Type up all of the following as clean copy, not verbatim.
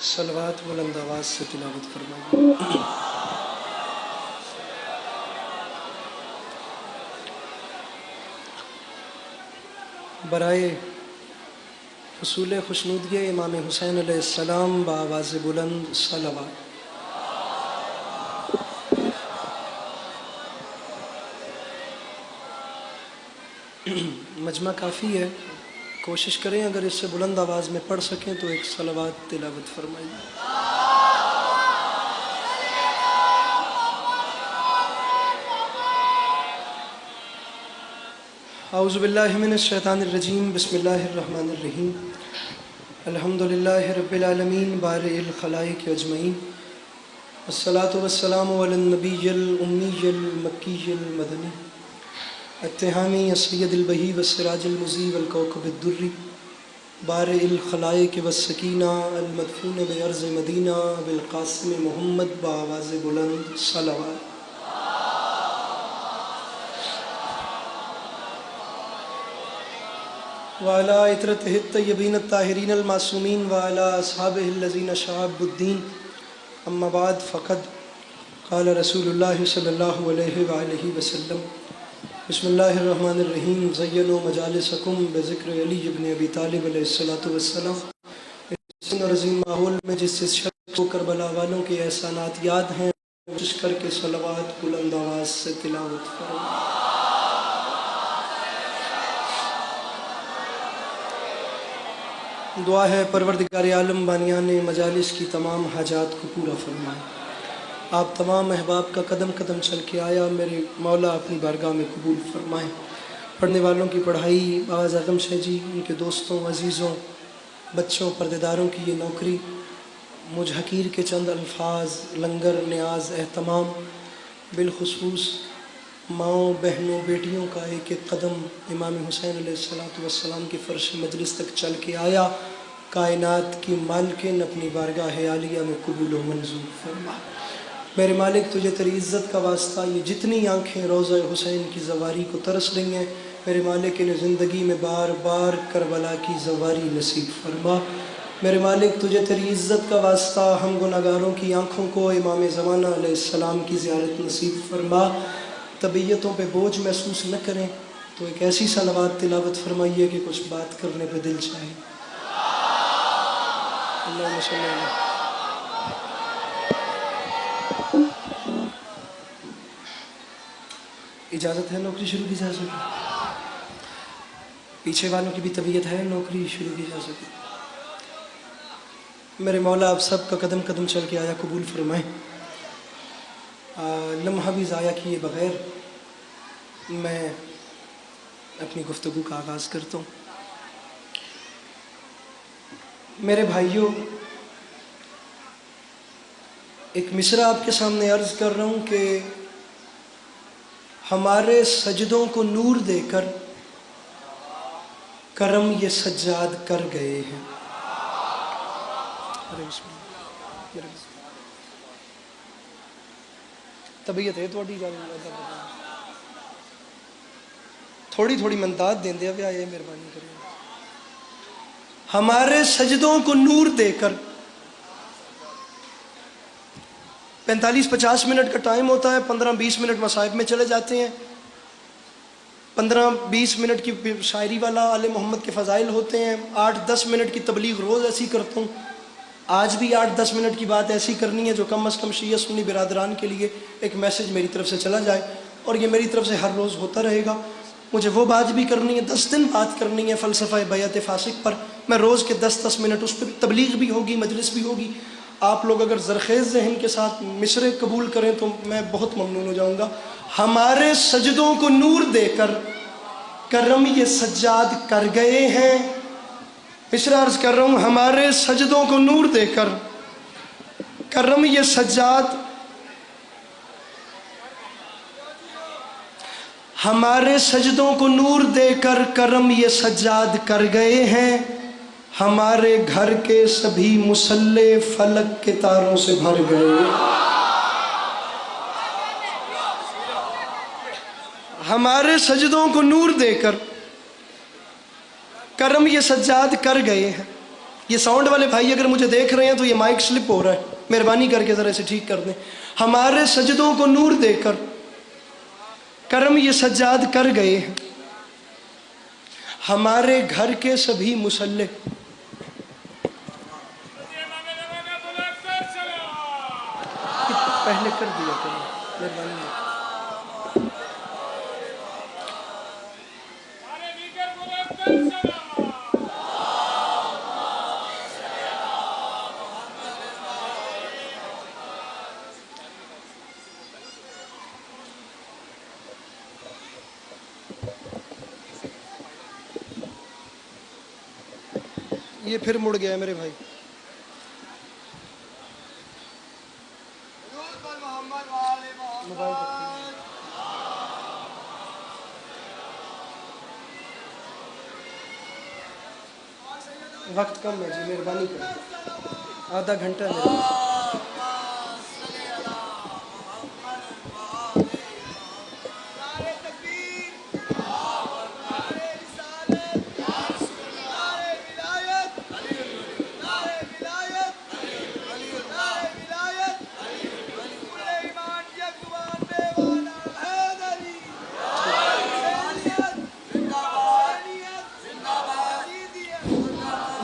صلوات بلند آواز سے تلاوت فرمائیے۔ برائے حصول خوشنودگی امام حسین علیہ السلام بآواز بلند صلوات۔ مجمع کافی ہے، کوشش کریں اگر اس سے بلند آواز میں پڑھ سکیں تو ایک صلوات تلاوت فرمائیے۔ اعوذ باللہ من الشیطان الرجیم، بسم اللہ الرحمن الرحیم۔ الحمدللہ رب العالمین بارئ الخلائق اجمعین، والصلاة والسلام علی النبی الامی المکی المدنی التہامی السید البہی والسراج المضیء والکوكب الدری بارئ الخلائق والسکینہ المدفون بارض مدینہ بالقاسم محمد بآواز بلند صلوات۔ وعلی عطرتہ الطیبین الطاہرین المعصومین وعلی اصحابہ الذین شعبوا الدین، اما بعد فقد قال رسول اللہ صلی اللہ علیہ وآلہ وسلم، بسم اللہ الرحمن الرحیم، زینوا مجالسکم بذکر علی ابن ابی طالب علیہ السلام۔ اس عظیم ماحول میں جس شخص کو کربلا والوں کے احسانات یاد ہیں، کوشش کر کے صلوات بلند آواز سے تلاوت فرمائیں۔ دعا ہے پروردگار عالم بانیان مجالس کی تمام حاجات کو پورا فرمائے۔ آپ تمام احباب کا قدم قدم چل کے آیا میرے مولا اپنی بارگاہ میں قبول فرمائیں۔ پڑھنے والوں کی پڑھائی، باز اعظم شاہ جی، ان کے دوستوں، عزیزوں، بچوں، پردےداروں کی یہ نوکری، مجھ حقیر کے چند الفاظ، لنگر، نیاز، اہتمام، بالخصوص ماؤں، بہنوں، بیٹیوں کا ایک ایک قدم امام حسین علیہ السلام کی فرش مجلس تک چل کے آیا، کائنات کی مالکن اپنی بارگاہ عالیہ میں قبول و منظور فرما۔ میرے مالک تجھے تیری عزت کا واسطہ یہ جتنی آنکھیں روضہ حسین کی زواری کو ترس رہی ہیں، میرے مالک انہیں زندگی میں بار بار کربلا کی زواری نصیب فرما۔ میرے مالک تجھے تیری عزت کا واسطہ ہم گناہگاروں کی آنکھوں کو امام زمانہ علیہ السلام کی زیارت نصیب فرما۔ طبیعتوں پہ بوجھ محسوس نہ کریں تو ایک ایسی صلوات تلاوت فرمائیے کہ کچھ بات کرنے پہ دل چاہے۔ اللہم صلی اللہ۔ اجازت ہے نوکری شروع کی جا سکے؟ پیچھے والوں کی بھی طبیعت ہے، نوکری شروع کی جا سکے؟ میرے مولا آپ سب کا قدم قدم چل کے آیا قبول فرمائیں۔ لمحہ بھی ضائع کیے بغیر میں اپنی گفتگو کا آغاز کرتا ہوں۔ میرے بھائیوں، ایک مصرع آپ کے سامنے عرض کر رہا ہوں کہ ہمارے سجدوں کو نور دے کر کرم یہ سجاد کر گئے ہیں۔ طبیعت ہے تھوڑی تھوڑی منتاد دیں دے آئے مہربانی کریں۔ ہمارے سجدوں کو نور دے کر 45-50 منٹ کا ٹائم ہوتا ہے، 15-20 منٹ مصائب میں چلے جاتے ہیں، 15-20 منٹ کی شاعری والا آل محمد کے فضائل ہوتے ہیں، 8-10 منٹ کی تبلیغ روز ایسی کرتا ہوں۔ آج بھی 8-10 منٹ کی بات ایسی کرنی ہے جو کم از کم شیعہ سنی برادران کے لیے ایک میسج میری طرف سے چلا جائے، اور یہ میری طرف سے ہر روز ہوتا رہے گا۔ مجھے وہ بات بھی کرنی ہے، 10 دن بات کرنی ہے فلسفہ بیعت فاسق پر، میں روز کے 10-10 منٹ اس پہ تبلیغ بھی ہوگی، مجلس بھی ہوگی۔ آپ لوگ اگر زرخیز ذہن کے ساتھ مصرع قبول کریں تو میں بہت ممنون ہو جاؤں گا۔ ہمارے سجدوں کو نور دے کر کرم یہ سجاد کر گئے ہیں۔ مصرع عرض کر رہا ہوں، ہمارے سجدوں کو نور دے کر کرم یہ سجاد، ہمارے سجدوں کو نور دے کر کرم یہ سجاد کر گئے ہیں۔ ہمارے گھر کے سبھی مصلے فلک کے تاروں سے بھر گئے۔ ہمارے سجدوں کو نور دے کر کرم یہ سجاد کر گئے ہیں۔ یہ ساؤنڈ والے بھائی اگر مجھے دیکھ رہے ہیں تو یہ مائک سلپ ہو رہا ہے، مہربانی کر کے ذرا اسے ٹھیک کر دیں۔ ہمارے سجدوں کو نور دے کر کرم یہ سجاد کر گئے ہیں، ہمارے گھر کے سبھی مصلح پہلے کر دیا کریں مہربانی۔ یہ پھر مڑ گیا ہے میرے بھائی۔ وقت کم ہے جی، مہربانی کریں، آدھا گھنٹہ ہے میرے پاس۔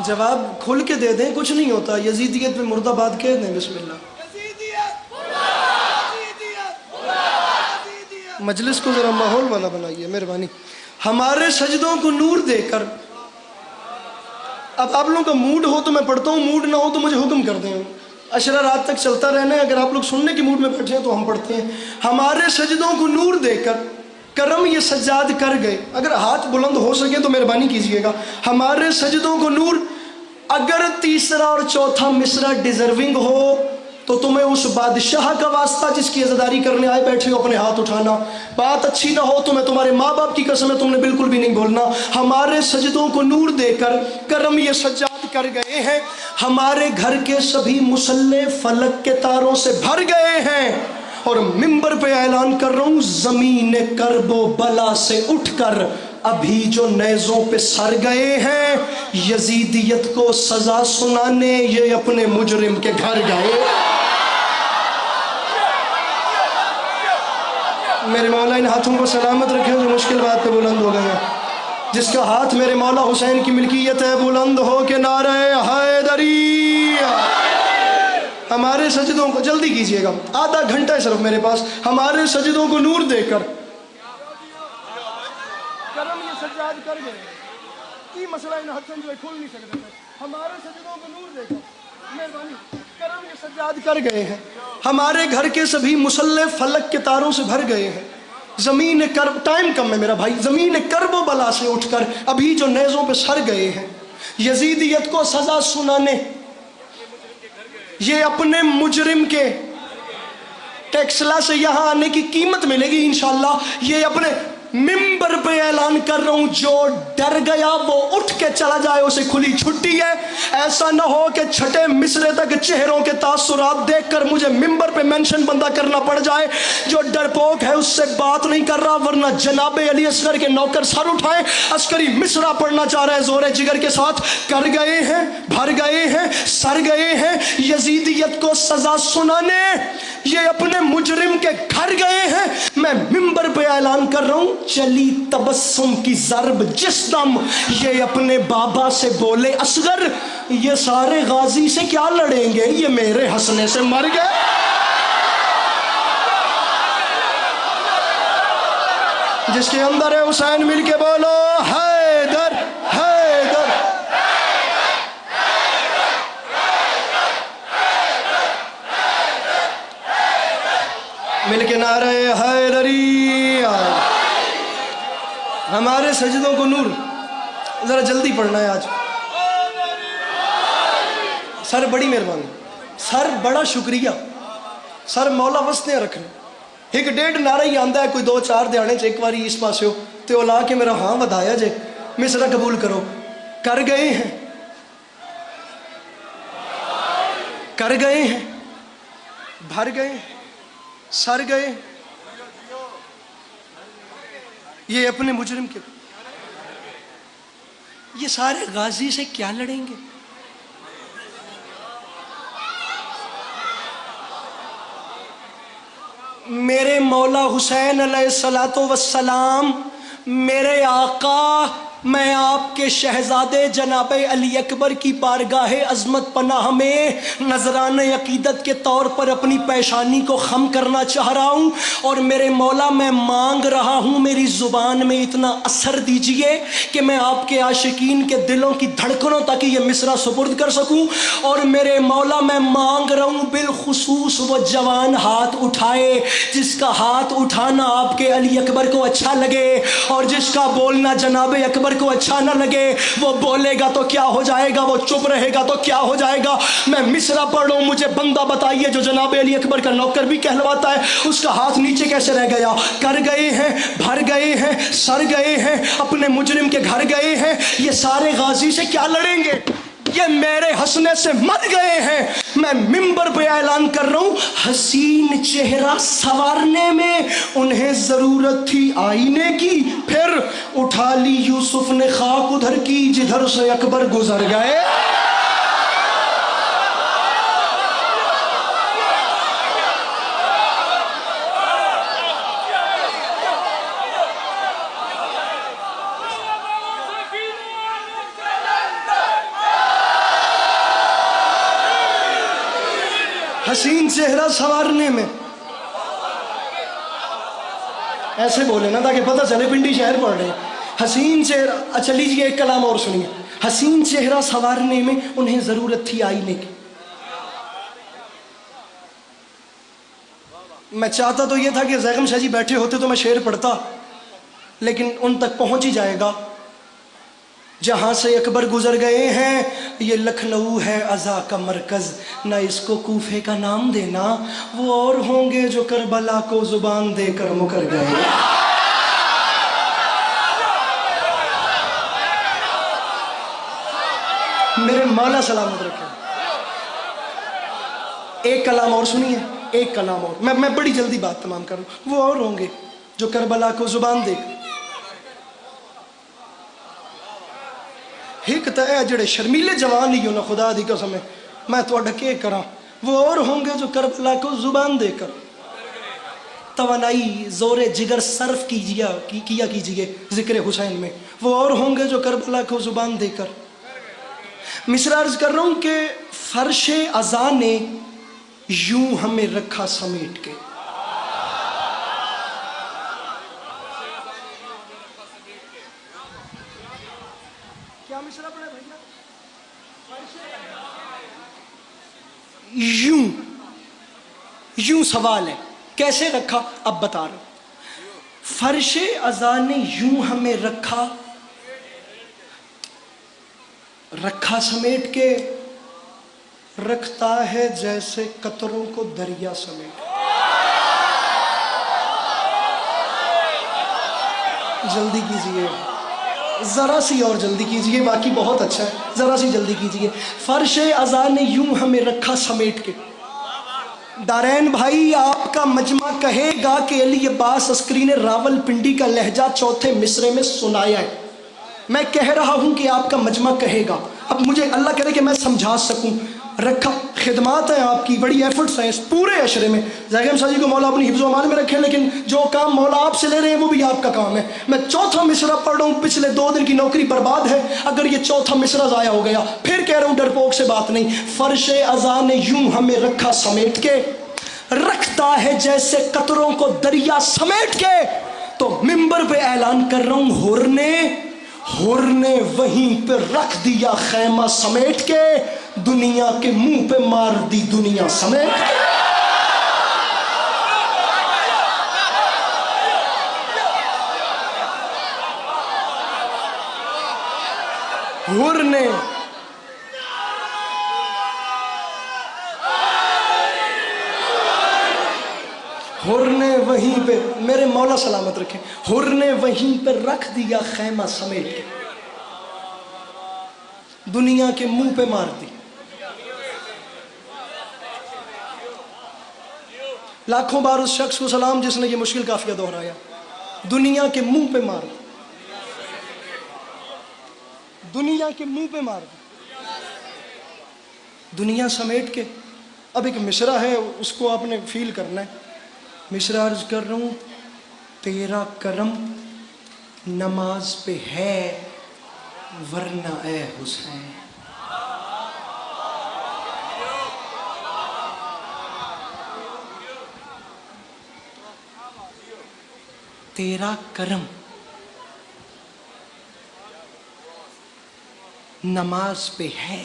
جواب کھل کے دے دیں، کچھ نہیں ہوتا، یزیدیت میں مرد آباد کہہ دیں، بسم اللہ۔ مجلس کو ذرا ماحول والا بنائیے مہربانی۔ ہمارے سجدوں کو نور دے کر، اب آپ لوگوں کا موڈ ہو تو میں پڑھتا ہوں، موڈ نہ ہو تو مجھے حکم کر دیں، عشرہ رات تک چلتا رہنا ہے، اگر آپ لوگ سننے کے موڈ میں بیٹھے ہیں تو ہم پڑھتے ہیں۔ ہمارے سجدوں کو نور دے کر کرم یہ سجاد کر گئے، اگر ہاتھ بلند ہو سکے تو مہربانی کیجئے گا، ہمارے سجدوں کو نور۔ اگر تیسرا اور چوتھا مصرع ڈیزرونگ ہو تو تمہیں اس بادشاہ کا واسطہ جس کی عزاداری کرنے آئے بیٹھے ہو اپنے ہاتھ اٹھانا، بات اچھی نہ ہو تو میں تمہارے ماں باپ کی قسم ہے تم نے بالکل بھی نہیں بولنا۔ ہمارے سجدوں کو نور دے کر کرم یہ سجاد کر گئے ہیں، ہمارے گھر کے سبھی مصلے فلک کے تاروں سے بھر گئے ہیں، اور منبر پہ اعلان کر رہا ہوں زمین کرب و بلا سے اٹھ کر ابھی جو نیزوں پہ سر گئے ہیں، یزیدیت کو سزا سنانے یہ اپنے مجرم کے گھر گئے۔ میرے مولا ان ہاتھوں کو سلامت رکھے جو مشکل بات پہ بلند ہو گئے ہیں، جس کا ہاتھ میرے مولا حسین کی ملکیت ہے بلند ہو کے نعرہ حیدری۔ ہمارے سجدوں کو جلدی کیجئے گا، آدھا گھنٹہ ہے صرف میرے پاس۔ ہمارے سجدوں کو نور دے کر کرم یہ سجاد کر گئے، کی مسئلہ ان ہاتھوں جو کھول نہیں سکتے تھے، ہمارے سجدوں کو نور دے کر مہربانی کرم یہ سجاد کر گئے ہیں، ہمارے گھر کے سبھی مصلح فلک کے تاروں سے بھر گئے ہیں، زمین کرب، ٹائم کم ہے میرا بھائی، زمین کرب و بلا سے اٹھ کر ابھی جو نیزوں پہ سر گئے ہیں، یزیدیت کو سزا سنانے یہ اپنے مجرم کے ٹیکسلا سے یہاں آنے کی قیمت ملے گی انشاءاللہ۔ یہ اپنے ممبر پہ اعلان کر رہا ہوں جو ڈر گیا وہ اٹھ کے چلا جائے، اسے کھلی چھٹی ہے۔ ایسا نہ ہو کہ چھٹے مصرے تک چہروں کے تاثرات دیکھ کر مجھے ممبر پہ مینشن بندہ کرنا پڑ جائے، جو ڈرپوک ہے اس سے بات نہیں کر رہا، ورنہ جناب علی اصغر کے نوکر سر اٹھائیں، عسکری مصرع پڑھنا چاہ رہے ہیں زور جگر کے ساتھ۔ کر گئے ہیں، بھر گئے ہیں، سر گئے ہیں، یزیدیت کو سزا سنانے یہ اپنے مجرم کے گھر گئے ہیں۔ میں ممبر پہ اعلان کر رہا ہوں چلی تبسم کی ضرب جس دم یہ اپنے بابا سے بولے اصغر یہ سارے غازی سے کیا لڑیں گے، یہ میرے ہنسنے سے مر گئے۔ جس کے اندر ہے حسین مل کے بولو حیدر حیدر۔ مل کے نعرہ حیدری۔ ہمارے سجدوں کو نور، ذرا جلدی پڑھنا ہے آج۔ سر بڑی مہربانی، سر بڑا شکریہ، سر مولا وسطے رکھنے۔ ایک ڈیڑھ نعرہ ہی آندہ ہے، کوئی دو چار دیانے چ ایک واری اس پاس ہو تے اولا کے میرا ہاں ودایا جے، مصرع قبول کرو۔ کر گئے ہیں، کر گئے ہیں، بھر گئے ہیں، سر گئے، یہ اپنے مجرم کے، یہ سارے غازی سے کیا لڑیں گے، میرے مولا حسین علیہ الصلوۃ والسلام، میرے آقا، میں آپ کے شہزادے جناب علی اکبر کی بارگاہ عظمت پناہ میں نذران عقیدت کے طور پر اپنی پیشانی کو خم کرنا چاہ رہا ہوں، اور میرے مولا میں مانگ رہا ہوں میری زبان میں اتنا اثر دیجئے کہ میں آپ کے عاشقین کے دلوں کی دھڑکنوں تک یہ مصرع سپرد کر سکوں۔ اور میرے مولا میں مانگ رہا ہوں بالخصوص وہ جوان ہاتھ اٹھائے جس کا ہاتھ اٹھانا آپ کے علی اکبر کو اچھا لگے، اور جس کا بولنا جناب اکبر کو اچھا نہ لگے۔ وہ بولے گا تو کیا ہو جائے گا، وہ چپ رہے گا تو کیا ہو جائے گا۔ میں مصرع پڑھ رہا ہوں، مجھے بندہ بتائیے جو جناب علی اکبر کا نوکر بھی کہلواتا ہے، اس کا ہاتھ نیچے کیسے رہ گیا؟ کر گئے ہیں، بھر گئے ہیں، سر گئے ہیں، اپنے مجرم کے گھر گئے ہیں، یہ سارے غازی سے کیا لڑیں گے، یہ میرے ہنسنے سے مر گئے ہیں۔ میں منبر پہ اعلان کر رہا ہوں، حسین چہرہ سنوارنے میں انہیں ضرورت تھی آئینے کی، پھر اٹھا لی یوسف نے خاک ادھر کی جدھر سے اکبر گزر گئے۔ حسین چہرہ سنوارنے میں، ایسے بولے نا تاکہ پتہ چلے پنڈی شہر پڑھ رہے ہیں۔ حسین چہرہ، اچھا لیجیے ایک کلام اور سنیے۔ حسین چہرہ سنوارنے میں انہیں ضرورت تھی آئینے کی۔ میں چاہتا تو یہ تھا کہ زیغم شاہ جی بیٹھے ہوتے تو میں شعر پڑھتا، لیکن ان تک پہنچ ہی جائے گا۔ جہاں سے اکبر گزر گئے ہیں یہ لکھنؤ ہے عزا کا مرکز، نہ اس کو کوفے کا نام دینا، وہ اور ہوں گے جو کربلا کو زبان دے کر مکر گئے۔ میرے مولا سلامت رکھے۔ ایک کلام اور سنیے، ایک کلام اور، میں بڑی جلدی بات تمام کروں۔ وہ اور ہوں گے جو کربلا کو زبان دے کر، ایک تو ہے جڑے شرمیلے جوان ہی ہو نا، خدا دی قسم ہے میں تو ڈکے کراں، وہ اور ہوں گے جو کربلا کو زبان دے کر توانائی زور جگر صرف کیا کیجئے ذکر حسین میں، وہ اور ہوں گے جو کربلا کو زبان دے کر۔ مصرع عرض کر رہا ہوں کہ فرش عزا نے یوں ہمیں رکھا سمیٹ کے۔ کیا مصرع پڑھے بھائیا؟ یوں سوال ہے کیسے رکھا، اب بتا رہا ہوں۔ فرش عزا نے یوں ہمیں رکھا سمیٹ کے، رکھتا ہے جیسے قطروں کو دریا سمیٹ۔ جلدی کیجئے، ذرا سی اور جلدی کیجئے، باقی بہت اچھا ہے، ذرا سی جلدی کیجئے۔ فرش عزا نے یوں ہمیں رکھا سمیٹ کے۔ دارین بھائی آپ کا مجمع کہے گا کہ علی عباس عسکری نے راول پنڈی کا لہجہ چوتھے مصرے میں سنایا ہے، میں کہہ رہا ہوں کہ آپ کا مجمع کہے گا۔ اب مجھے اللہ کرے کہ میں سمجھا سکوں۔ رکھا، خدمات ہیں آپ کی، بڑی ایفرٹس ہیں اس پورے عشرے میں۔ زیغم شاہ جی کو مولا اپنی حفظ و امان میں رکھیں، لیکن جو کام مولا آپ سے لے رہے ہیں وہ بھی آپ کا کام ہے۔ میں چوتھا مصرع پڑھ رہا ہوں، پچھلے 2 دن کی نوکری برباد ہے اگر یہ چوتھا مصرع ضائع ہو گیا۔ پھر کہہ رہا ہوں ڈرپوک سے بات نہیں۔ فرش عزا نے یوں ہمیں رکھا سمیٹ کے، رکھتا ہے جیسے قطروں کو دریا سمیٹ کے۔ تو منبر پہ اعلان کر رہا ہوں، ہر نے وہیں پہ رکھ دیا خیمہ سمیٹ کے، دنیا کے منہ پہ مار دی دنیا سمیٹ کے۔ ہر نے وہیں پہ، میرے مولا سلامت رکھیں، ہر نے وہیں پہ رکھ دیا خیمہ سمیٹ کے، دنیا کے منہ پہ مار دی۔ لاکھوں بار اس شخص کو سلام جس نے یہ مشکل قافیہ دہرایا، دنیا کے منہ پہ مار دی، دنیا کے منہ پہ مار دی، دنیا سمیٹ کے۔ اب ایک مصرع ہے اس کو آپ نے فیل کرنا ہے۔ مشرا عرض کر رہا ہوں، تیرا کرم نماز پہ ہے ورنہ اے حسین. تیرا کرم نماز پہ ہے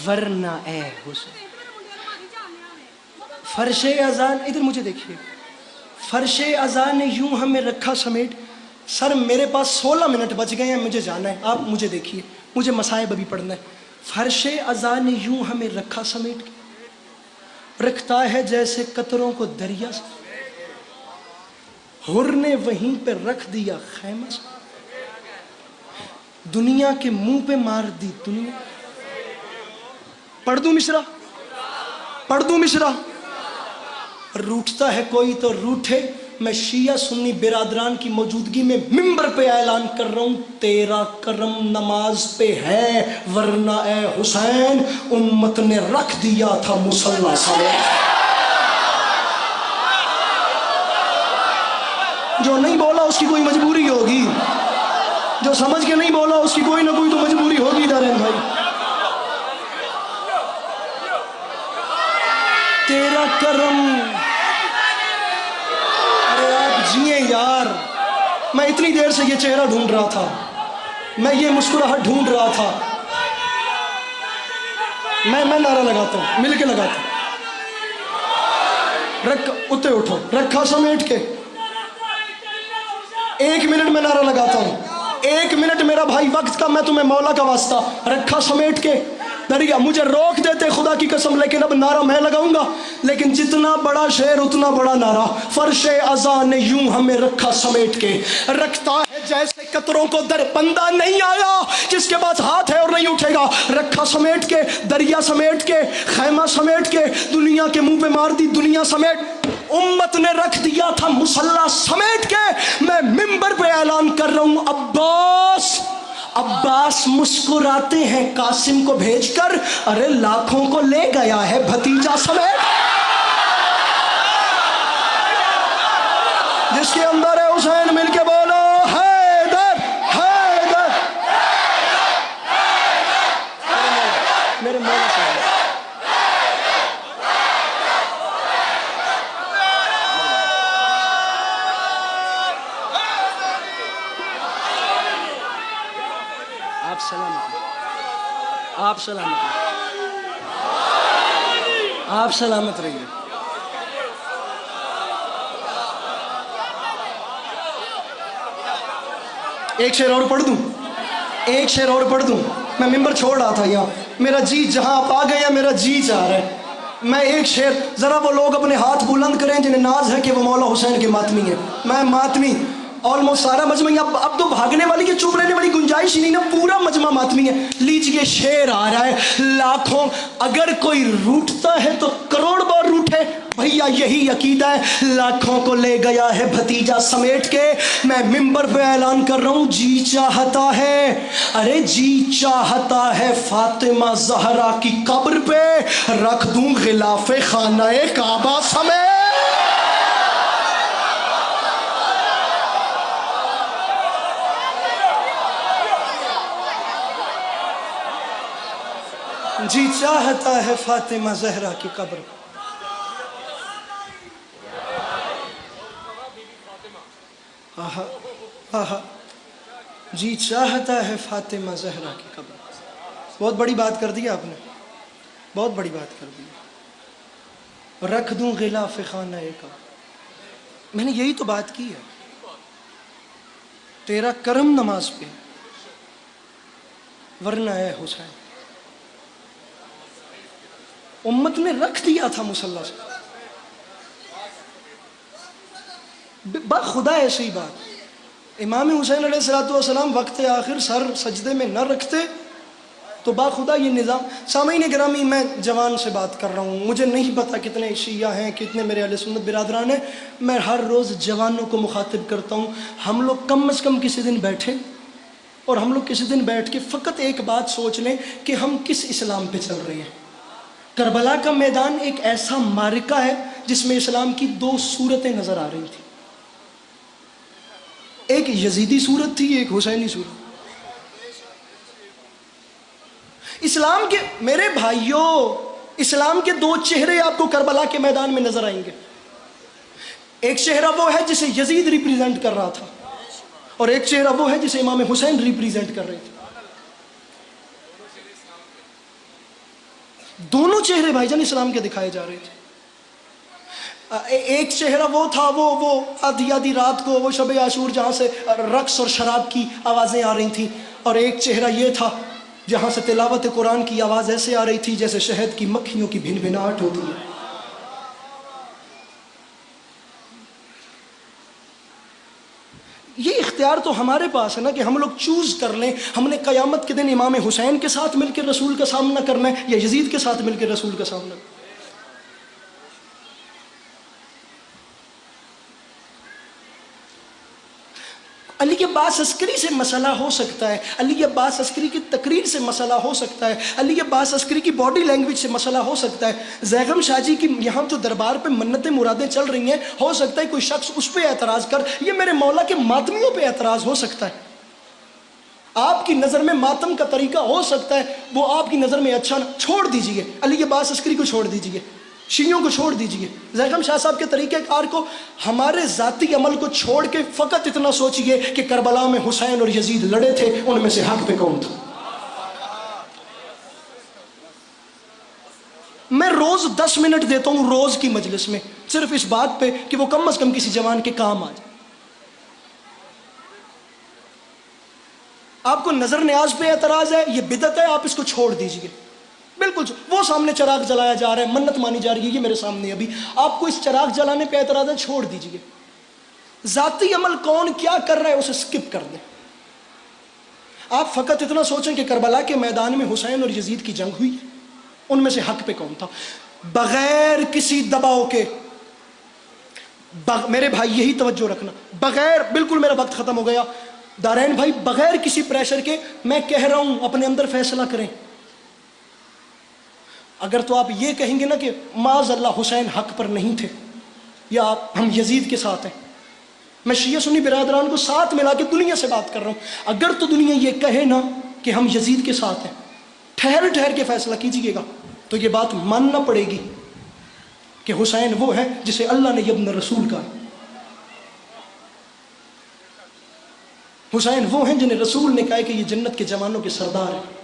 ورنہ اے حسین. فرش اذان، ادھر مجھے دیکھیے، فرش اذان نے یوں ہمیں رکھا سمیٹ. سر میرے پاس 16 منٹ بچ گئے ہیں، مجھے جانا ہے، آپ مجھے دیکھیے، مجھے مصائب ابھی پڑھنا ہے. فرش اذان نے یوں ہمیں رکھا سمیٹ کے، رکھتا ہے جیسے قطروں کو دریا سے، حر نے وہیں پہ رکھ دیا خیمہ سے، دنیا کے منہ پہ مار دی دنیا. پڑھ دوں مشرا، پڑھ دوں مشرا. روٹتا ہے کوئی تو روٹھے، میں شیعہ سنی برادران کی موجودگی میں ممبر پہ اعلان کر رہا ہوں، تیرا کرم نماز پہ ہے ورنہ اے حسین امت نے رکھ دیا تھا مصلی سمیت. جو نہیں بولا اس کی کوئی مجبوری ہوگی، جو سمجھ کے نہیں بولا اس کی کوئی نہ کوئی تو مجبوری ہوگی. دارین بھائی تیرا کرم، ارے آپ جیئیں یار. میں اتنی دیر سے یہ چہرہ ڈھونڈ رہا تھا، میں یہ مسکراہٹ ڈھونڈ رہا تھا. میں نعرہ لگاتا ہوں، مل کے لگاتا ہوں. رکھ اتے اٹھو، رکھا سمیٹ کے. 1 منٹ میں نعرہ لگاتا ہوں، 1 منٹ میرا بھائی وقت کا، میں تمہیں مولا کا واسطہ. رکھا سمیٹ کے دریا. مجھے روک دیتے خدا کی قسم، لیکن اب نعرہ میں لگاؤں گا. لیکن جتنا بڑا شعر اتنا بڑا نعرہ. فرش اذان نے یوں ہمیں رکھا سمیٹ کے، رکھتا ہے جیسے قطروں کو در. بندہ نہیں آیا جس کے پاس ہاتھ ہے اور نہیں اٹھے گا. رکھا سمیٹ کے، دریا سمیٹ کے، خیمہ سمیٹ کے، دنیا کے منہ پہ مار دی دنیا سمیٹ. امت نے رکھ دیا تھا مصلی سمیٹ کے. میں ممبر پہ اعلان کر رہا ہوں، عباس مسکراتے ہیں قاسم کو بھیج کر، ارے لاکھوں کو لے گیا ہے بھتیجا سمیت. جس کے اندر ہے حسین مل کے بولو حیدر حیدر. میرے مولا صاحب آپ سلامت رہیے، آپ سلامت رہیے. ایک شعر اور پڑھ دوں، ایک شعر اور پڑھ دوں. میں ممبر چھوڑ رہا تھا یہاں، میرا جی جہاں آپ آ گئے، میرا جی چاہ رہا ہے. میں ایک شعر، ذرا وہ لوگ اپنے ہاتھ بلند کریں جنہیں ناز ہے کہ وہ مولا حسین کے ماتمی ہیں. میں ماتمی آلموسٹ سارا مجمع، اب تو بھاگنے والی کے چپ رہنے والی گنجائش ہی نہیں نا، پورا مجمع ماتمی ہے. لیجئے شعر آ رہا ہے. لاکھوں، اگر کوئی روٹتا ہے تو کروڑ بار روٹے، بھیا یہی عقیدہ ہے. لاکھوں کو لے گیا ہے بھتیجا سمیٹ کے. میں ممبر پہ اعلان کر رہا ہوں، جی چاہتا ہے، ارے جی چاہتا ہے فاطمہ زہرا کی قبر پہ رکھ دوں غلاف خانہ کعبہ سمیت. جی چاہتا ہے فاطمہ زہرا کی قبر. آہا آہا، جی چاہتا ہے فاطمہ زہرا کی قبر. بہت بڑی بات کر دی آپ نے، بہت بڑی بات کر دی. رکھ دوں غلاف خانہ قبر. میں نے یہی تو بات کی ہے، تیرا کرم نماز پہ ورنہ اے حسین امت نے رکھ دیا تھا مصلی سے. خدا ایسی بات. امام حسین علیہ السلام وقت آخر سر سجدے میں نہ رکھتے تو خدا یہ نظام. سامعین گرامی، میں جوان سے بات کر رہا ہوں، مجھے نہیں پتا کتنے شیعہ ہیں، کتنے میرے اہل سنت برادران ہیں. میں ہر روز جوانوں کو مخاطب کرتا ہوں. ہم لوگ کم از کم کسی دن بیٹھیں اور ہم لوگ کسی دن بیٹھ کے فقط ایک بات سوچ لیں کہ ہم کس اسلام پہ چل رہے ہیں. کربلا کا میدان ایک ایسا معرکہ ہے جس میں اسلام کی دو صورتیں نظر آ رہی تھیں، ایک یزیدی صورت تھی، ایک حسینی صورت۔ اسلام کے میرے بھائیوں، اسلام کے دو چہرے آپ کو کربلا کے میدان میں نظر آئیں گے۔ ایک چہرہ وہ ہے جسے یزید ریپریزنٹ کر رہا تھا، اور ایک چہرہ وہ ہے جسے امام حسین ریپریزنٹ کر رہے تھے۔ دونوں چہرے بھائی جان اسلام کے دکھائے جا رہے تھے۔ ایک چہرہ وہ تھا، وہ آدھی آدھی رات کو، وہ شب عاشور جہاں سے رقص اور شراب کی آوازیں آ رہی تھیں، اور ایک چہرہ یہ تھا جہاں سے تلاوت قرآن کی آواز ایسے آ رہی تھی جیسے شہد کی مکھیوں کی بھن بھناہٹ ہوتی ہے۔ یہ اختیار تو ہمارے پاس ہے نا کہ ہم لوگ چوز کر لیں، ہم نے قیامت کے دن امام حسین کے ساتھ مل کے رسول کا سامنا کرنا ہے یا یزید کے ساتھ مل کے رسول کا سامنا کرنا ہے۔ علی عباس عسکری سے مسئلہ ہو سکتا ہے، علی عباس عسکری کی تقریر سے مسئلہ ہو سکتا ہے، علی عباس عسکری کی باڈی لینگویج سے مسئلہ ہو سکتا ہے، زیغم شاہ جی کی یہاں جو دربار پہ منتیں مرادیں چل رہی ہیں، ہو سکتا ہے کوئی شخص اس پہ اعتراض کر، یہ میرے مولا کے ماتمیوں پہ اعتراض ہو سکتا ہے۔ آپ کی نظر میں ماتم کا طریقہ ہو سکتا ہے وہ آپ کی نظر میں اچھا نہ، چھوڑ دیجئے علی عباس عسکری کو، چھوڑ دیجئے شیعوں کو، چھوڑ دیجئے زیغم شاہ صاحب کے طریقہ کار کو، ہمارے ذاتی عمل کو چھوڑ کے فقط اتنا سوچئے کہ کربلا میں حسین اور یزید لڑے تھے، ان میں سے حق پہ کون تھا۔ میں روز 10 منٹ دیتا ہوں روز کی مجلس میں صرف اس بات پہ کہ وہ کم از کم کسی جوان کے کام آ جائے۔ آپ کو نظر نیاز پہ اعتراض ہے، یہ بدعت ہے، آپ اس کو چھوڑ دیجئے، بالکل۔ وہ سامنے چراغ جلایا جا رہا ہے، منت مانی جا رہی ہے، یہ میرے سامنے ابھی، آپ کو اس چراغ جلانے پہ اعتراض ہے، چھوڑ دیجئے۔ ذاتی عمل کون کیا کر رہا ہے اسے سکپ کر دیں۔ آپ فقط اتنا سوچیں کہ کربلا کے میدان میں حسین اور یزید کی جنگ ہوئی، ان میں سے حق پہ کون تھا، بغیر کسی دباؤ کے۔ میرے بھائی یہی توجہ رکھنا، بغیر، بالکل میرا وقت ختم ہو گیا، دارین بھائی بغیر کسی پریشر کے میں کہہ رہا ہوں اپنے اندر فیصلہ کریں۔ اگر تو آپ یہ کہیں گے نا کہ معاذ اللہ حسین حق پر نہیں تھے یا ہم یزید کے ساتھ ہیں، میں شیعہ سنی برادران کو ساتھ ملا کے دنیا سے بات کر رہا ہوں، اگر تو دنیا یہ کہے نا کہ ہم یزید کے ساتھ ہیں، ٹھہر ٹھہر کے فیصلہ کیجئے گا، تو یہ بات ماننا پڑے گی کہ حسین وہ ہے جسے اللہ نے ابن رسول کہا، حسین وہ ہیں جنہیں رسول نے کہا کہ یہ جنت کے جوانوں کے سردار ہیں۔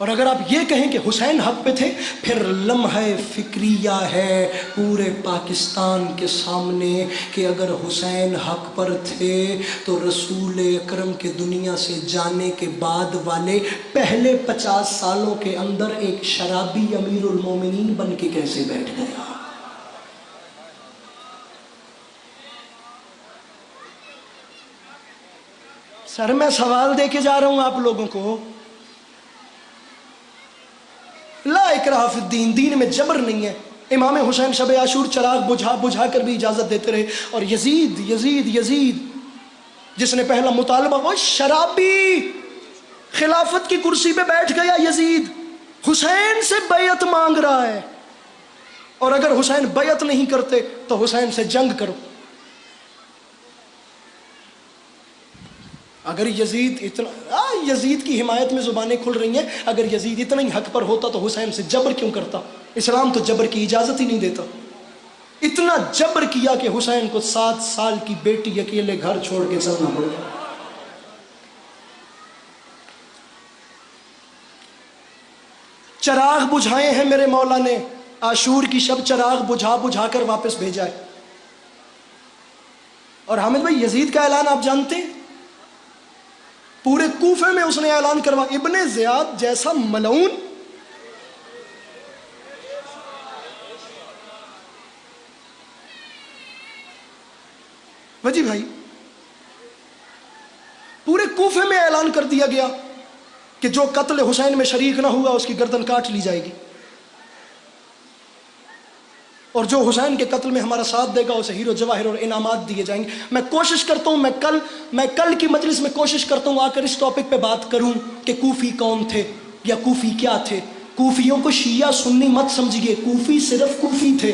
اور اگر آپ یہ کہیں کہ حسین حق پہ تھے، پھر لمحہ فکریہ ہے پورے پاکستان کے سامنے کہ اگر حسین حق پر تھے تو رسول اکرم کے دنیا سے جانے کے بعد والے پہلے 50 سالوں کے اندر ایک شرابی امیر المومنین بن کے کیسے بیٹھ گیا۔ سر میں سوال دے کے جا رہا ہوں آپ لوگوں کو، لا اکراہ فی الدین، دین میں جبر نہیں ہے۔ امام حسین شب عاشور چراغ بجھا کر بھی اجازت دیتے رہے، اور یزید یزید یزید جس نے پہلا مطالبہ، وہ شرابی خلافت کی کرسی پہ بیٹھ گیا، یزید حسین سے بیعت مانگ رہا ہے، اور اگر حسین بیعت نہیں کرتے تو حسین سے جنگ کرو۔ اگر یزید یزید کی حمایت میں زبانیں کھل رہی ہیں، اگر یزید اتنا ہی حق پر ہوتا تو حسین سے جبر کیوں کرتا؟ اسلام تو جبر کی اجازت ہی نہیں دیتا۔ اتنا جبر کیا کہ حسین کو 7 سال کی بیٹی اکیلے گھر چھوڑ کے چلنا پڑ گیا۔ چراغ بجھائے ہیں میرے مولا نے، عاشور کی شب چراغ بجھا کر واپس بھیجا ہے۔ اور حامد بھائی یزید کا اعلان آپ جانتے ہیں، پورے کوفے میں اس نے اعلان کروا، ابن زیاد جیسا ملعون، وجی بھائی پورے کوفے میں اعلان کر دیا گیا کہ جو قتل حسین میں شریک نہ ہوا اس کی گردن کاٹ لی جائے گی، اور جو حسین کے قتل میں ہمارا ساتھ دے گا اسے ہیرو جواہر اور انعامات دیے جائیں گے۔ میں کوشش کرتا ہوں، میں کل کی مجلس میں کوشش کرتا ہوں آ کر اس ٹاپک پہ بات کروں کہ کوفی کون تھے یا کوفی کیا تھے؟ کوفیوں کو شیعہ سنی مت سمجھیے، کوفی صرف کوفی تھے۔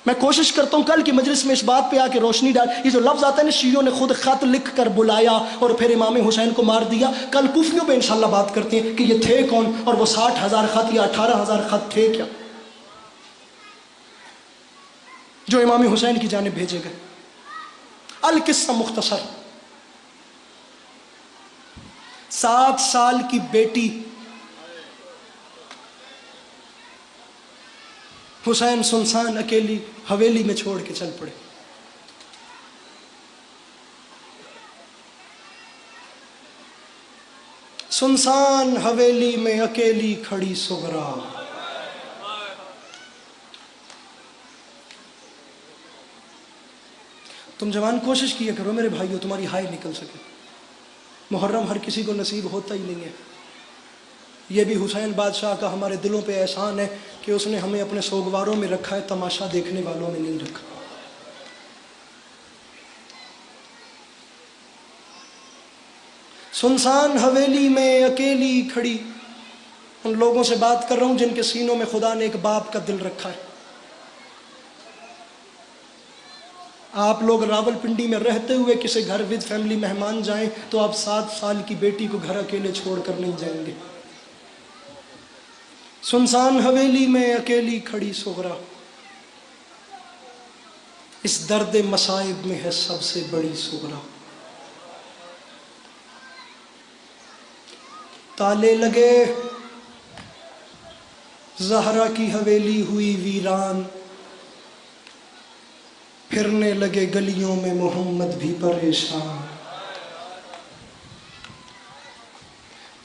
میں کوشش کرتا ہوں کل کی مجلس میں اس بات پہ آ کے روشنی ڈال، یہ جو لفظ آتا ہے نا شیعوں نے خود خط لکھ کر بلایا اور پھر امام حسین کو مار دیا، کل کوفیوں پہ انشاءاللہ بات کرتے ہیں کہ یہ تھے کون اور وہ 60,000 خط یا 18,000 خط تھے کیا جو امام حسین کی جانب بھیجے گئے۔ القصہ مختصر، 7 سال کی بیٹی حسین سنسان اکیلی حویلی میں چھوڑ کے چل پڑے۔ سنسان حویلی میں اکیلی کھڑی سغرا، تم جوان کوشش کیا کرو میرے بھائیو تمہاری ہائے نکل سکے۔ محرم ہر کسی کو نصیب ہوتا ہی نہیں ہے، یہ بھی حسین بادشاہ کا ہمارے دلوں پہ احسان ہے کہ اس نے ہمیں اپنے سوگواروں میں رکھا ہے، تماشا دیکھنے والوں میں نہیں رکھا۔ سنسان حویلی میں اکیلی کھڑی، ان لوگوں سے بات کر رہا ہوں جن کے سینوں میں خدا نے ایک باپ کا دل رکھا ہے۔ آپ لوگ راول پنڈی میں رہتے ہوئے کسی گھر ود فیملی مہمان جائیں تو آپ 7 سال کی بیٹی کو گھر اکیلے چھوڑ کر نہیں جائیں گے۔ سنسان حویلی میں اکیلی کھڑی سغرا، اس درد مصائب میں ہے سب سے بڑی سغرا۔ تالے لگے زہرا کی حویلی ہوئی ویران، پھرنے لگے گلیوں میں محمد بھی پریشان۔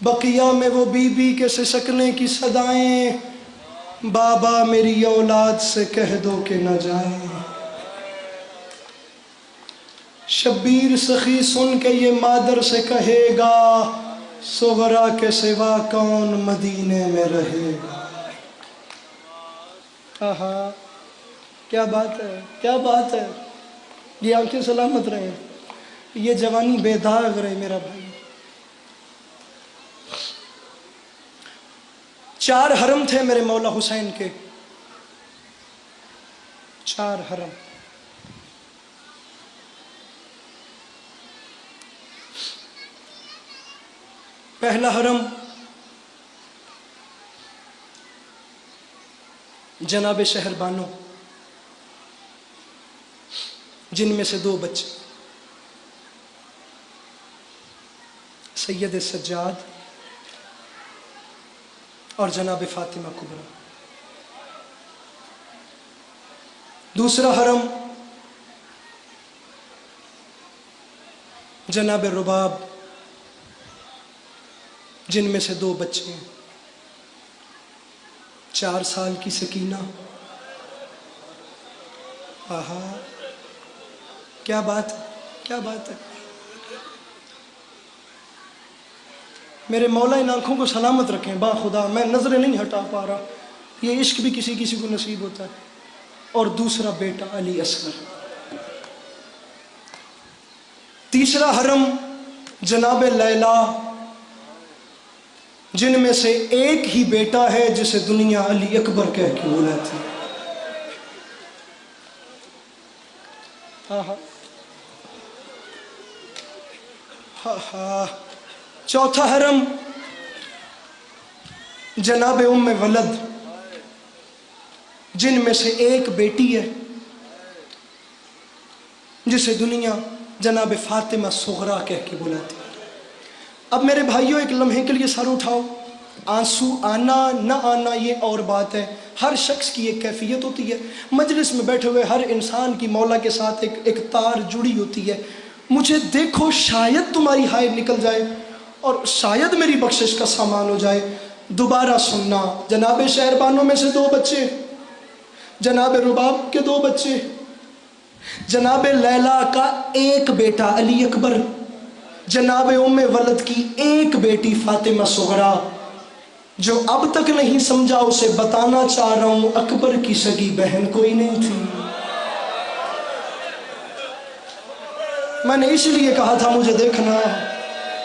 بقیہ میں وہ بی بی کے سسکنے کی صدائیں، بابا میری اولاد سے کہہ دو کہ نہ جائیں۔ شبیر سخی سن کے یہ مادر سے کہے گا، سغرا کے سوا کون مدینے میں رہے گا۔ آہا کیا بات ہے، کیا بات ہے، یہ آنکھیں سلامت رہے، یہ جوانی بے داغ رہے میرا بھائی۔ 4 حرم تھے میرے مولا حسین کے، 4 حرم۔ پہلا حرم جناب شہر بانو، جن میں سے 2 بچے، سید سجاد اور جناب فاطمہ کبریٰ۔ دوسرا حرم جناب رباب، جن میں سے 2 بچے ہیں، 4 سال کی سکینہ۔ آہا کیا بات ہے، کیا بات ہے، میرے مولا ان آنکھوں کو سلامت رکھیں با خدا، میں نظریں نہیں ہٹا پا رہا، یہ عشق بھی کسی کسی کو نصیب ہوتا ہے۔ اور دوسرا بیٹا علی اصغر۔ تیسرا حرم جناب لیلا، جن میں سے ایک ہی بیٹا ہے جسے دنیا علی اکبر کہہ کے بلاتی ہے۔ چوتھا حرم جناب ام ولد، جن میں سے ایک بیٹی ہے جسے دنیا جناب فاطمہ صغرا کہہ کے بلاتی ہے۔ اب میرے بھائیوں ایک لمحے کے لیے سر اٹھاؤ، آنسو آنا نہ آنا یہ اور بات ہے، ہر شخص کی ایک کیفیت ہوتی ہے، مجلس میں بیٹھے ہوئے ہر انسان کی مولا کے ساتھ ایک تار جڑی ہوتی ہے۔ مجھے دیکھو شاید تمہاری ہائے نکل جائے اور شاید میری بخشش کا سامان ہو جائے۔ دوبارہ سننا، جناب شہربانوں میں سے 2 بچے، جناب رباب کے 2 بچے، جناب لیلا کا ایک بیٹا علی اکبر، جناب ام ولد کی ایک بیٹی فاطمہ صغرا۔ جو اب تک نہیں سمجھا اسے بتانا چاہ رہا ہوں، اکبر کی سگی بہن کوئی نہیں تھی۔ میں نے اس لیے کہا تھا مجھے دیکھنا،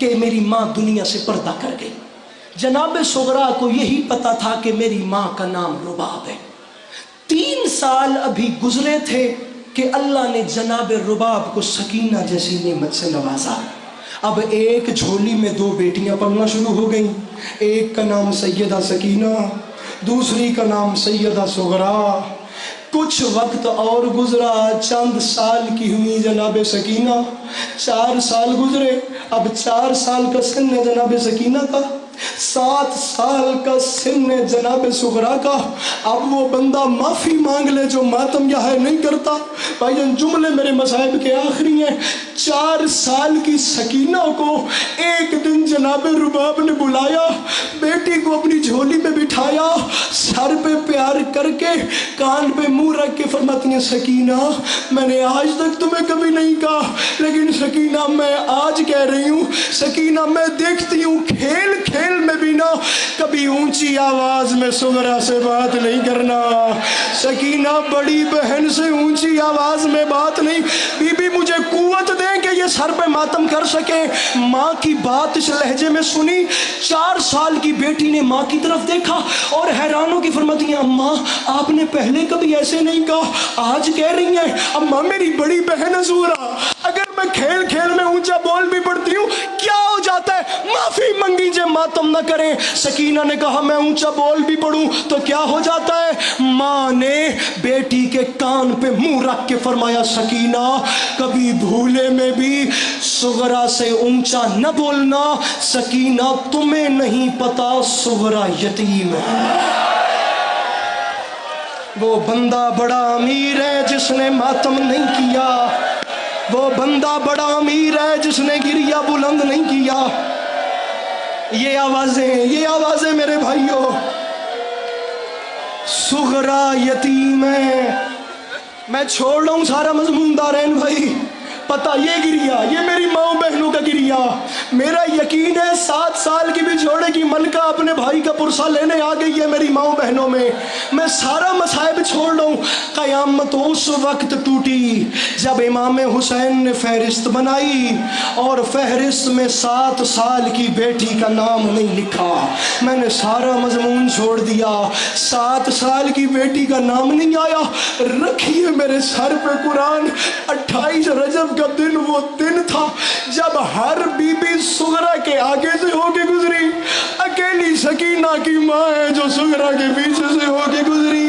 کہ میری ماں دنیا سے پردہ کر گئی۔ جناب صغرا کو یہی پتا تھا کہ میری ماں کا نام رباب ہے۔ 3 سال ابھی گزرے تھے کہ اللہ نے جناب رباب کو سکینہ جیسی نعمت سے نوازا۔ اب ایک جھولی میں 2 بیٹیاں پلنا شروع ہو گئیں، ایک کا نام سیدہ سکینہ، دوسری کا نام سیدہ صغرا۔ کچھ وقت اور گزرا، چند سال کی ہوئی جناب سکینہ، 4 سال گزرے، اب 4 سال کا سن ہے جناب سکینہ کا، 7 سال کا سن ہے جناب صغرا کا۔ اب وہ بندہ معافی مانگ لے جو ماتم یہاں نہیں کرتا۔ بھائی جان جملے میرے مصائب کے آخری ہیں۔ 4 سال کی سکینہ کو ایک دن جناب رباب نے بلایا، بیٹی کو اپنی جھولی میں بٹھایا، سر پہ پیار کر کے کان پہ منہ رکھ کے فرماتی ہیں سکینہ میں نے آج تک تمہیں کبھی نہیں کہا، لیکن سکینہ میں آج کہہ رہی ہوں، سکینہ میں دیکھتی ہوں کھیل کھیل میں بھی نہ کبھی اونچی آواز میں صغرا سے بات نہیں کرنا۔ سکینہ بڑی بہن سے اونچی آواز میں بات نہیں، بی بی مجھے قوت دیں کہ یہ سر پہ ماتم کر سکے۔ ماں کی بات اس لہجے میں سنی، 4 سال کی بیٹی نے ماں کی طرف دیکھا اور حیرانوں کی فرماتی ہیں اماں آپ نے پہلے کبھی ایسے نہیں کہا، آج کہہ رہی ہیں اماں میری بڑی بہن ہے صغرا، اگر میں کھیل کھیل میں اونچا بول بھی پڑتی ہوں کیا ہو جاتا ہے، معافی منگی جے ماتم نہ کریں۔ سکینہ نے کہا میں اونچا بول بھی پڑوں تو کیا ہو جاتا ہے؟ ماں نے بیٹی کے کان پہ منہ رکھ کے فرمایا سکینہ کبھی بھولے میں بھی صغرا سے اونچا نہ بولنا، سکینہ تمہیں نہیں پتا صغرا یتیم ہے۔ وہ بندہ بڑا امیر ہے جس نے ماتم نہیں کیا، وہ بندہ بڑا امیر ہے جس نے گریہ بلند نہیں کیا۔ یہ آوازیں میرے بھائیوں، صغرا یتیم ہے۔ میں چھوڑ رہا ہوں سارا مضمون دارین بھائی، پتہ یہ گریہ، یہ میری ماں بہنوں کا گریہ، میرا یقین ہے 7 سال کی بھی چھوڑے کی ملکہ اپنے بھائی کا پرسہ لینے آ گئی ہے میری ماں بہنوں میں۔ میں سارا مصائب چھوڑ رہا ہوں۔ قیامت اس وقت ٹوٹی جب امام حسین نے فہرست بنائی اور فہرست میں 7 سال کی بیٹی کا نام نہیں لکھا۔ میں نے سارا مضمون چھوڑ دیا، 7 سال کی بیٹی کا نام نہیں آیا۔ رکھیے میرے سر پہ قرآن، 28 رجب کا دن وہ دن تھا جب ہر بی بی صغرا کے آگے سے ہو کے گزری، اکیلی سکینہ کی ماں ہے جو صغرا کے پیچھے سے ہو کے گزری۔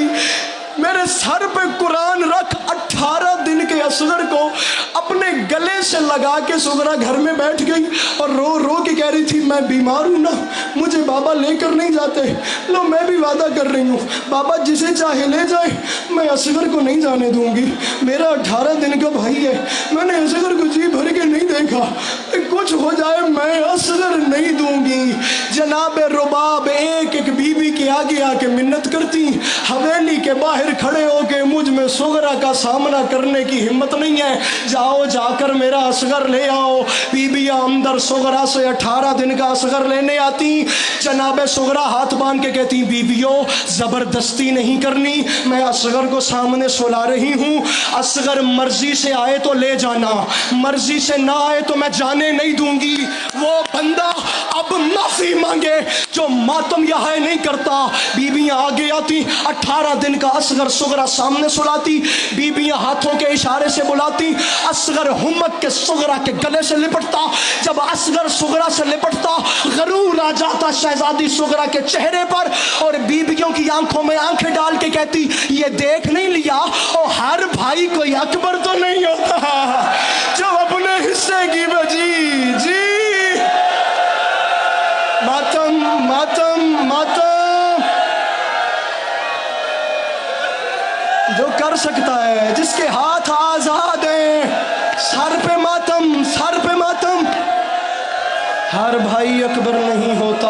میرے سر پہ قرآن رکھ، 18 دن کے اصغر کو اپنے گلے سے لگا کے صغرا گھر میں بیٹھ گئی اور رو رو کے کہہ رہی تھی میں بیمار ہوں نا، مجھے بابا لے کر نہیں جاتے۔ لو میں بھی وعدہ کر رہی ہوں بابا جسے چاہے لے جائے، میں اصغر کو نہیں جانے دوں گی، میرا 18 دن کا بھائی ہے، میں نے اصغر کو جی بھر کے نہیں دیکھا، کچھ ہو جائے میں اصغر نہیں دوں گی۔ جناب رباب ایک ایک بی بی کے آگے آ کے منت کرتی، حویلی کے باہر کھڑے ہو کے مجھ میں صغرا کا سامنا کرنے کی ہمت نہیں ہے، جاؤ جا کر میرا اصغر لے آؤ۔ بیبیاں اندر صغرا سے 18 دن کا اصغر لینے آتی، جناب صغرا ہاتھ باندھ کے کہتی بیبیوں زبردستی نہیں کرنی، میں اصغر کو سامنے سلا رہی ہوں، اصغر مرضی سے آئے تو لے جانا، مرضی سے نہ آئے تو میں جانے نہیں دوں گی۔ وہ بندہ اب معافی مانگے جو ماتم یہاں نہیں کرتا۔ بیبیاں آگے آتی، 18 دن کا اصغر صغرا سامنے سلاتی، بیبیاں ہاتھوں کے اشارے سے بلاتی، اصغر ہمت کے صغرا کے گلے سے لپٹتا۔ جب اصغر صغرا سے لپٹتا غرور آ جاتا شہزادی صغرا کے چہرے پر، اور بیبیوں کی آنکھوں میں آنکھیں ڈال کے کہتی یہ دیکھ نہیں لیا اور ہر بھائی کوئی اکبر تو نہیں ہوتا جو اپنے حصے کی بجی جی ماتم ماتم ماتم جو کر سکتا ہے، جس کے ہاتھ آزاد ہیں، سر پہ ماتم، سر پہ ماتم۔ ہر بھائی اکبر نہیں ہوتا،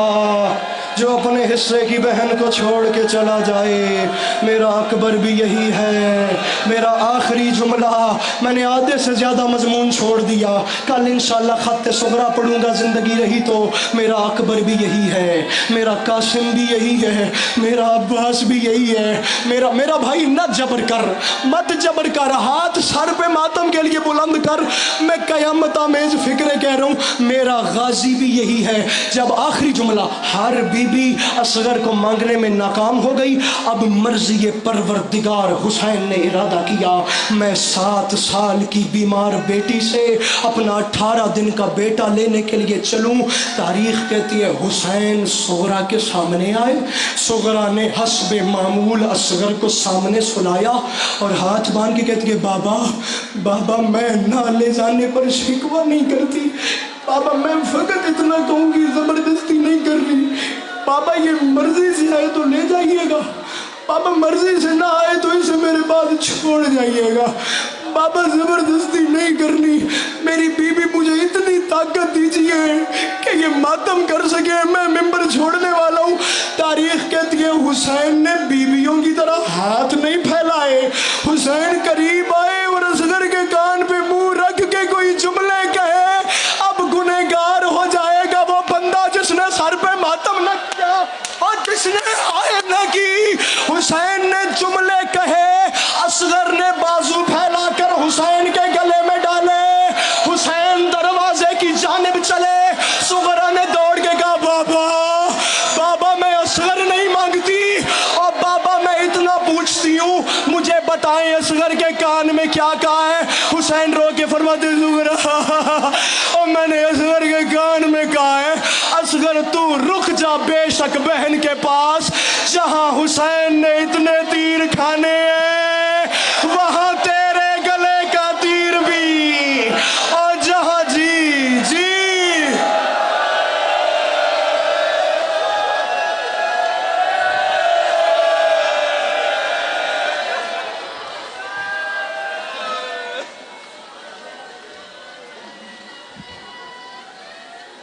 جو اپنے حصے کی بہن کو چھوڑ کے چلا جائے. میرا اکبر بھی یہی ہے. میرا آخری جملہ، میں نے آدھے سے زیادہ مضمون چھوڑ دیا، کل انشاءاللہ خط صغرا پڑھوں گا زندگی رہی تو. میرا اکبر بھی یہی ہے، میرا قاسم بھی یہی ہے، میرا عباس بھی یہی ہے. میرا بھائی نہ جبر کر، مت جبر کر، ہاتھ سر پہ ماتم کے لیے بلند کر. میں قیامت آمیز فکرے کہہ رہا ہوں. میرا غازی بھی یہی ہے. جب آخری جملہ، ہر بی بی اصغر کو مانگنے میں ناکام ہو گئی، اب مرضی پروردگار حسین نے ارادہ کیا، میں 7 سال کی بیمار بیٹی سے اپنا 18 دن کا بیٹا لینے کے لیے چلوں. تاریخ کہتی ہے حسین صغرا کے سامنے آئے. صغرا نے حسب معمول اصغر کو سامنے سلایا اور ہاتھ باندھ کے کہتی ہے بابا میں نہ لے جانے پر شکوہ نہیں کرتی. بابا میں فقط اتنا کہوں گی، زبردستی نہیں کر رہی. بابا یہ مرضی سے آئے تو لے جائیے گا، بابا مرضی سے نہ آئے تو اسے میرے بعد چھوڑ جائیے گا. بابا زبردستی نہیں کرنی. میری بیوی مجھے اتنی طاقت دیجیے کہ یہ ماتم کر سکے. میں ممبر چھوڑنے والا ہوں. تاریخ کہتی ہے حسین نے بیویوں کی طرح ہاتھ نہیں پھیلائے. حسین قریب آئے اور اصغر کے کان پہ منہ رکھ کے کوئی جملے کہے. اب گنہگار ہو جائے گا وہ بندہ جس نے سر پہ ماتم نہ کیا اور جس نے آئے نہ کی. حسین نے جملے کہے، اصغر نے بازو پھیلا کر حسین کے گلے میں ڈالے. حسین دروازے کی جانب چلے. صغرا نے دوڑ کے کہا بابا میں اصغر نہیں مانگتی، اور بابا میں اتنا پوچھتی ہوں، مجھے بتائیں اصغر کے کان میں کیا کہا ہے. حسین رو کے فرماتے صغرا اور میں نے اصغر کے کان میں کہا ہے اصغر تو رک جا بے شک بہن کے پاس جہاں حسین نے اتنے تیر کھانے ہیں.